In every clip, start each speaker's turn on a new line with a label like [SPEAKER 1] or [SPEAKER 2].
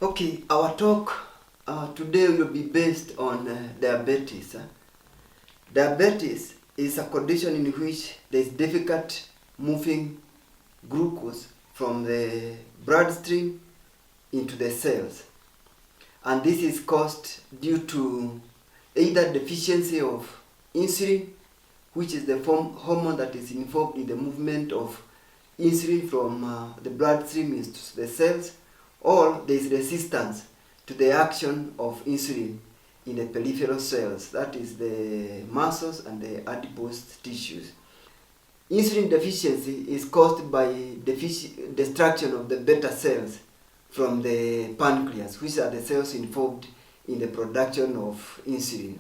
[SPEAKER 1] Okay, our talk today will be based on diabetes. Diabetes is a condition in which there is difficult moving glucose from the bloodstream into the cells, and this is caused due to either deficiency of insulin, which is the hormone that is involved in the movement of insulin from the bloodstream into the cells, or there is resistance to the action of insulin in the peripheral cells, that is the muscles and the adipose tissues. Insulin deficiency is caused by destruction of the beta cells from the pancreas, which are the cells involved in the production of insulin,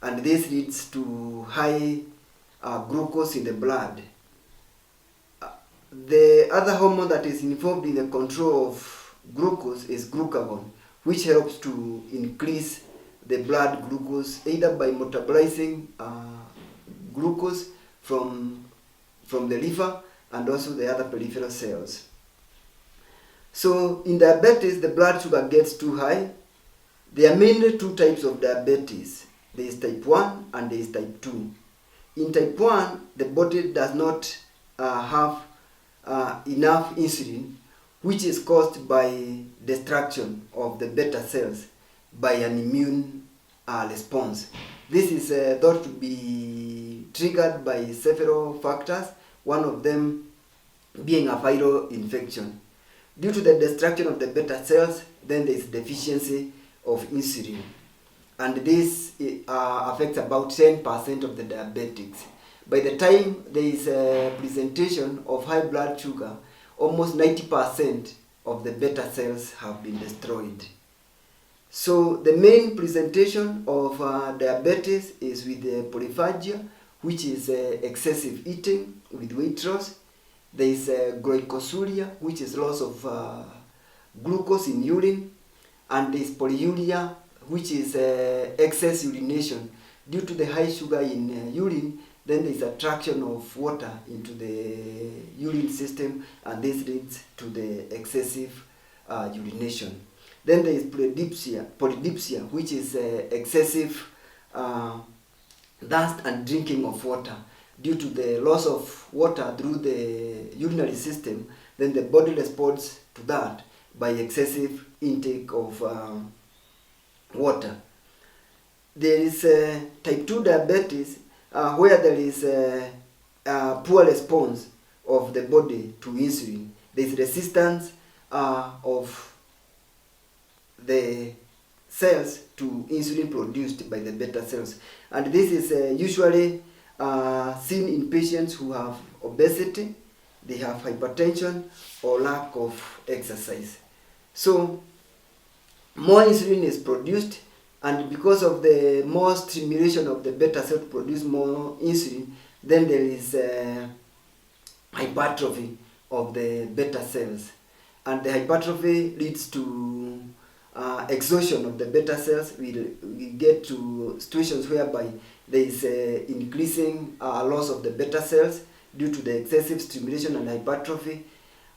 [SPEAKER 1] and this leads to high glucose in the blood. The other hormone that is involved in the control of glucose is glucagon, which helps to increase the blood glucose either by metabolizing glucose from the liver and also the other peripheral cells. So in diabetes, the blood sugar gets too high. There are mainly two types of diabetes. There is type 1 and there is type 2. In type 1, the body does not have enough insulin, which is caused by destruction of the beta cells by an immune response. This is thought to be triggered by several factors, one of them being a viral infection. Due to the destruction of the beta cells, then there is deficiency of insulin, and this affects about 10% of the diabetics. By the time there is a presentation of high blood sugar, almost 90% of the beta cells have been destroyed. So the main presentation of diabetes is with polyphagia, which is excessive eating with weight loss. There is glycosuria, which is loss of glucose in urine, and there is polyuria, which is excess urination. Due to the high sugar in urine, then there is attraction of water into the urine system, and this leads to the excessive urination. Then there is polydipsia, which is excessive thirst and drinking of water. Due to the loss of water through the urinary system, then the body responds to that by excessive intake of water. There is type 2 diabetes, where there is a poor response of the body to insulin. There is resistance of the cells to insulin produced by the beta cells, and this is usually seen in patients who have obesity, they have hypertension, or lack of exercise. So more insulin is produced, and because of the more stimulation of the beta cell to produce more insulin, then there is hypertrophy of the beta cells, and the hypertrophy leads to exhaustion of the beta cells. We get to situations whereby there is increasing loss of the beta cells due to the excessive stimulation and hypertrophy,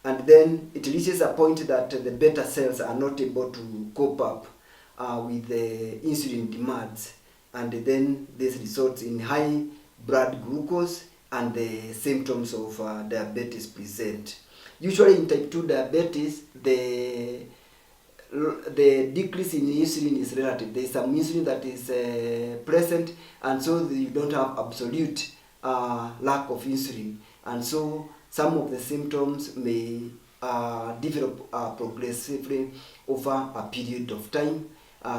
[SPEAKER 1] and then it reaches a point that the beta cells are not able to cope up with the insulin demands, and then this results in high blood glucose, and the symptoms of diabetes present. Usually in type 2 diabetes, the decrease in insulin is relative. There is some insulin that is present, and so you don't have absolute lack of insulin, and so some of the symptoms may develop progressively over a period of time.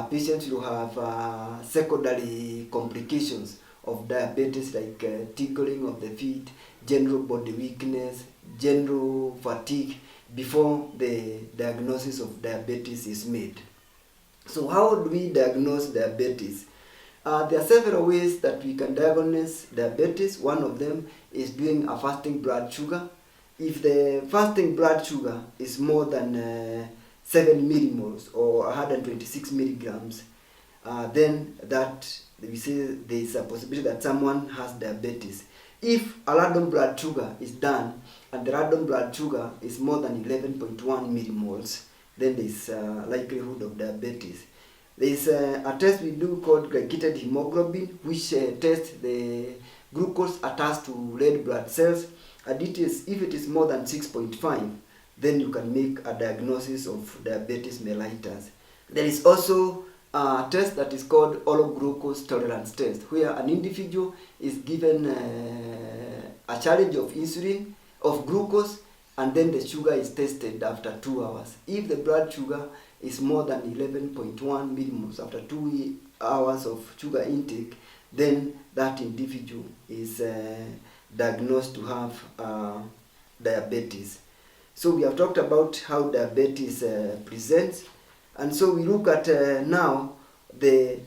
[SPEAKER 1] Patients will have secondary complications of diabetes, like tingling of the feet, general body weakness, general fatigue, before the diagnosis of diabetes is made. So how do we diagnose diabetes? There are several ways that we can diagnose diabetes. One of them is doing a fasting blood sugar. If the fasting blood sugar is more than 7 millimoles or 126 milligrams, then that we say there is a possibility that someone has diabetes. If a random blood sugar is done and the random blood sugar is more than 11.1 millimoles, then there is likelihood of diabetes. There is a test we do called glycated hemoglobin, which tests the glucose attached to red blood cells, and if it is more than 6.5, then you can make a diagnosis of diabetes mellitus. There is also a test that is called oral glucose tolerance test, where an individual is given a challenge of insulin, of glucose, and then the sugar is tested after 2 hours. If the blood sugar is more than 11.1 millimoles after 2 hours of sugar intake, then that individual is diagnosed to have diabetes. So we have talked about how diabetes presents, and so we look at now the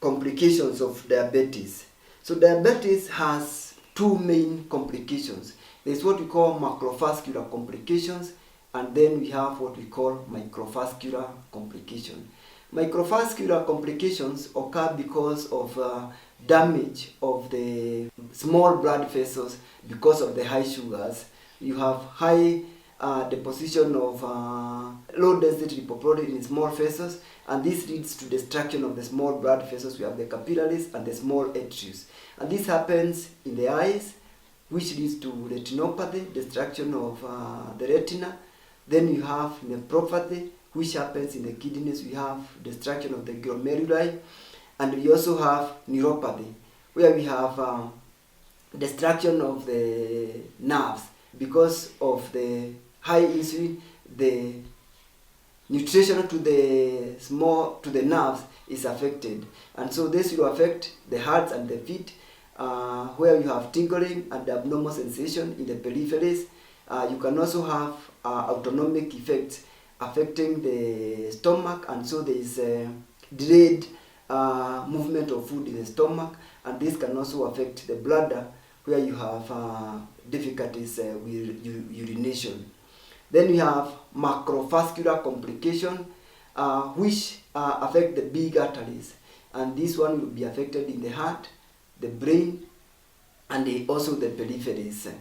[SPEAKER 1] complications of diabetes. So diabetes has two main complications. There's what we call macrovascular complications, and then we have what we call microvascular complication. Microvascular complications occur because of damage of the small blood vessels because of the high sugars. You have high deposition of low density lipoprotein in small vessels, and this leads to destruction of the small blood vessels. We have the capillaries and the small arteries, and this happens in the eyes, which leads to retinopathy, destruction of the retina. Then you have nephropathy, which happens in the kidneys. We have destruction of the glomeruli, and we also have neuropathy, where we have destruction of the nerves because of the high insulin. The nutrition to the nerves is affected, and so this will affect the hearts and the feet, where you have tingling and abnormal sensation in the peripheries. You can also have autonomic effects affecting the stomach, and so there is delayed movement of food in the stomach, and this can also affect the bladder, where you have difficulties with urination. Then we have macrovascular complication, which affect the big arteries, and this one will be affected in the heart, the brain, and also the peripheries.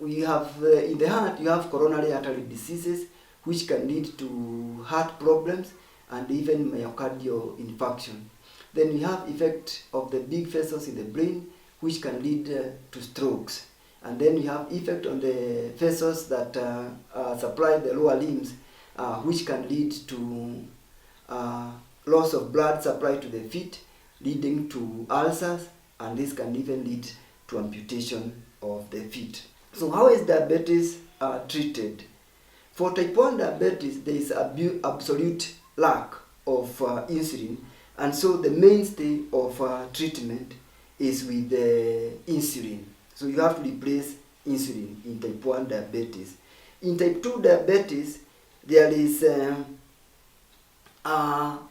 [SPEAKER 1] We have in the heart, you have coronary artery diseases, which can lead to heart problems and even myocardial infarction. Then we have effect of the big vessels in the brain, which can lead to strokes. And then we have effect on the vessels that supply the lower limbs, which can lead to loss of blood supply to the feet, leading to ulcers, and this can even lead to amputation of the feet. So how is diabetes treated? For type 1 diabetes, there is absolute lack of insulin, and so the mainstay of treatment is with insulin. So you have to replace insulin in type 1 diabetes. In type 2 diabetes, there is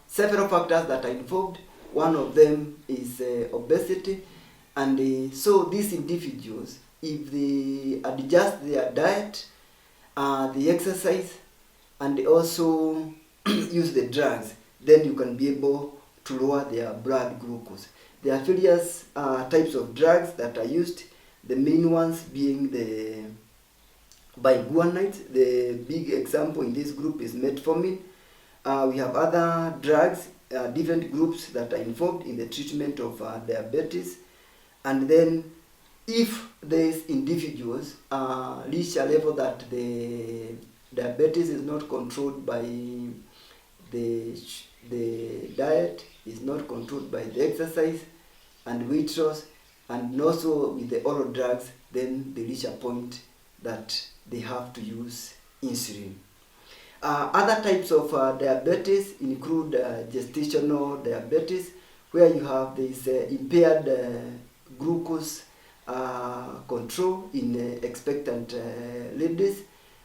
[SPEAKER 1] several factors that are involved. One of them is obesity, and so these individuals, if they adjust their diet, the exercise, and also use the drugs, then you can be able to lower their blood glucose. There are various types of drugs that are used, the main ones being the biguanide. The big example in this group is metformin. We have other drugs, different groups that are involved in the treatment of diabetes. And then if these individuals reach a level that the diabetes is not controlled by the diet, is not controlled by the exercise and weight loss, and also with the oral drugs, then they reach a point that they have to use insulin. Other types of diabetes include gestational diabetes, where you have this impaired glucose control in expectant ladies,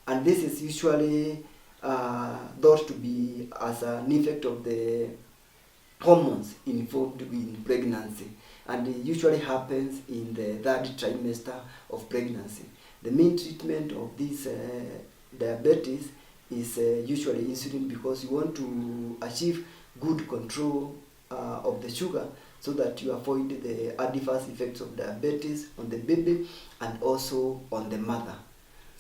[SPEAKER 1] and this is usually thought to be as an effect of the hormones involved in pregnancy, and it usually happens in the third trimester of pregnancy. The main treatment of this diabetes is usually insulin, because you want to achieve good control of the sugar, so that you avoid the adverse effects of diabetes on the baby and also on the mother.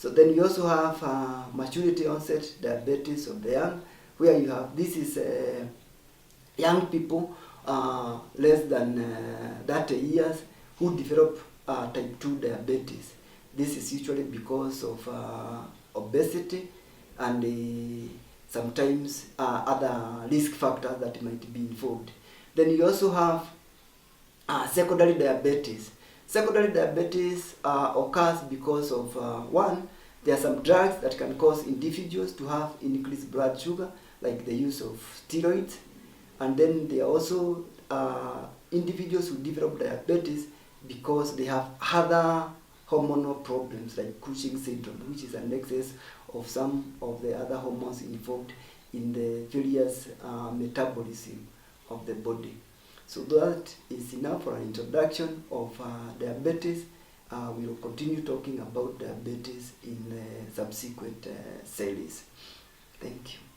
[SPEAKER 1] So then you also have maturity onset diabetes of the young, where you have, this is young people less than 30 years who develop type 2 diabetes. This is usually because of obesity and sometimes other risk factors that might be involved. Then you also have secondary diabetes. Secondary diabetes occurs because of one, there are some drugs that can cause individuals to have increased blood sugar, like the use of steroids. And then there are also individuals who develop diabetes because they have other hormonal problems like Cushing syndrome, which is an excess of some of the other hormones involved in the various metabolism of the body. So that is enough for an introduction of diabetes. We will continue talking about diabetes in subsequent series. Thank you.